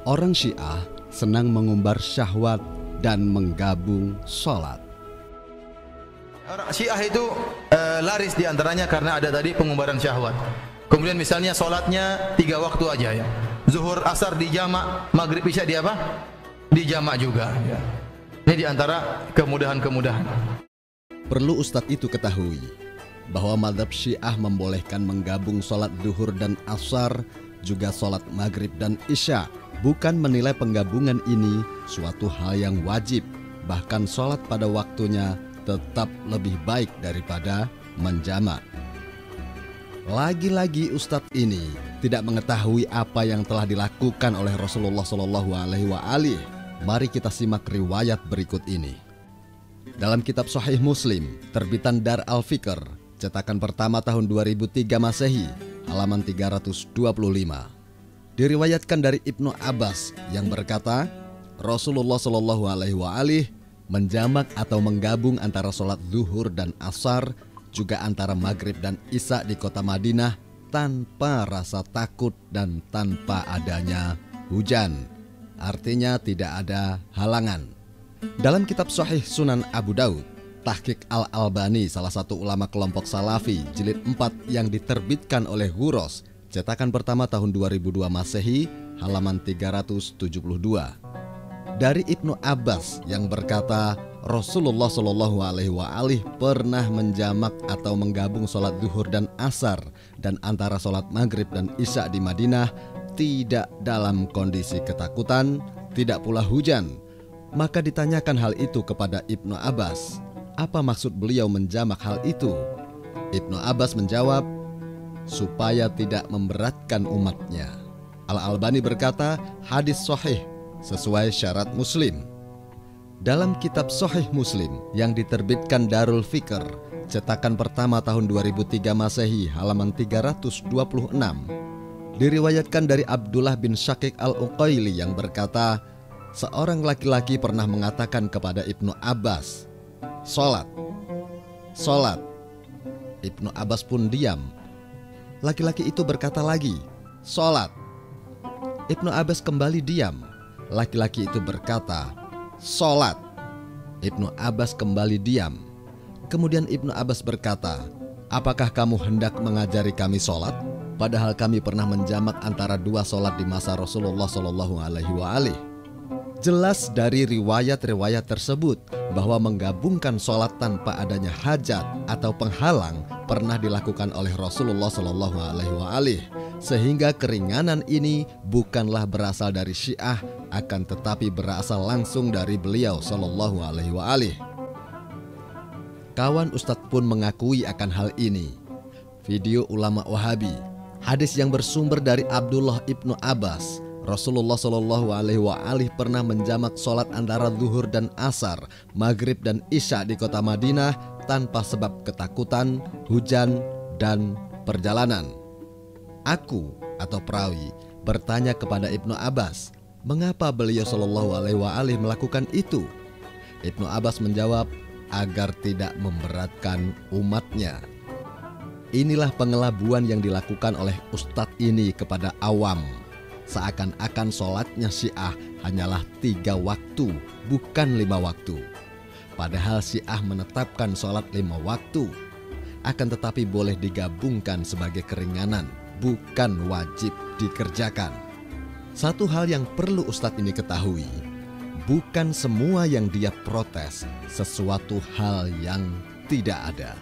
Orang Syiah senang mengumbar syahwat dan menggabung sholat. Orang Syiah itu laris diantaranya karena ada tadi pengumbaran syahwat. Kemudian misalnya sholatnya 3 waktu aja ya. Zuhur, asar di jamak, maghrib, isya di apa? Di jamak juga. Ya. Ini diantara kemudahan-kemudahan. Perlu Ustadz itu ketahui bahwa mazhab Syiah membolehkan menggabung sholat zuhur dan asar, juga sholat maghrib dan isya. Bukan menilai penggabungan ini suatu hal yang wajib, bahkan sholat pada waktunya tetap lebih baik daripada menjamak. Lagi-lagi Ustadz ini tidak mengetahui apa yang telah dilakukan oleh Rasulullah SAW. Mari kita simak riwayat berikut ini. Dalam kitab Sahih Muslim, terbitan Dar Al-Fikr, cetakan pertama tahun 2003 Masehi, halaman 325. Diriwayatkan dari Ibnu Abbas yang berkata, Rasulullah SAW menjamak atau menggabung antara sholat zuhur dan asar, juga antara maghrib dan isya di kota Madinah tanpa rasa takut dan tanpa adanya hujan. Artinya tidak ada halangan. Dalam kitab Sahih Sunan Abu Daud, Tahqiq Al-Albani, salah satu ulama kelompok Salafi, jilid 4 yang diterbitkan oleh Huros, cetakan pertama tahun 2002 Masehi, halaman 372. Dari Ibnu Abbas yang berkata, Rasulullah SAW pernah menjamak atau menggabung sholat zuhur dan asar dan antara sholat maghrib dan isya di Madinah tidak dalam kondisi ketakutan, tidak pula hujan. Maka ditanyakan hal itu kepada Ibnu Abbas, apa maksud beliau menjamak hal itu? Ibnu Abbas menjawab, supaya tidak memberatkan umatnya. Al-Albani berkata, hadis sahih sesuai syarat Muslim. Dalam kitab Sahih Muslim yang diterbitkan Darul Fikr, cetakan pertama tahun 2003 Masehi, halaman 326, diriwayatkan dari Abdullah bin Syaqiq Al-Uqaili yang berkata, seorang laki-laki pernah mengatakan kepada Ibnu Abbas, "Salat, salat." Ibnu Abbas pun diam. Laki-laki itu berkata lagi, "Salat." Ibnu Abbas kembali diam. Laki-laki itu berkata, "Salat." Ibnu Abbas kembali diam. Kemudian Ibnu Abbas berkata, "Apakah kamu hendak mengajari kami salat? Padahal kami pernah menjamak antara 2 salat di masa Rasulullah SAW." Jelas dari riwayat-riwayat tersebut bahwa menggabungkan sholat tanpa adanya hajat atau penghalang pernah dilakukan oleh Rasulullah SAW, sehingga keringanan ini bukanlah berasal dari Syiah, akan tetapi berasal langsung dari beliau SAW. Kawan Ustadz pun mengakui akan hal ini. Video ulama Wahabi, hadis yang bersumber dari Abdullah ibnu Abbas, Rasulullah SAW pernah menjamak sholat antara zuhur dan asar, maghrib dan isya di kota Madinah tanpa sebab ketakutan, hujan, dan perjalanan. Aku atau perawi bertanya kepada Ibnu Abbas, mengapa beliau SAW melakukan itu? Ibnu Abbas menjawab, agar tidak memberatkan umatnya. Inilah pengelabuan yang dilakukan oleh ustadz ini kepada awam. Seakan-akan sholatnya Syiah hanyalah 3 waktu, bukan 5 waktu. Padahal Syiah menetapkan sholat 5 waktu. Akan tetapi boleh digabungkan sebagai keringanan, bukan wajib dikerjakan. Satu hal yang perlu ustadz ini ketahui, bukan semua yang dia protes sesuatu hal yang tidak ada.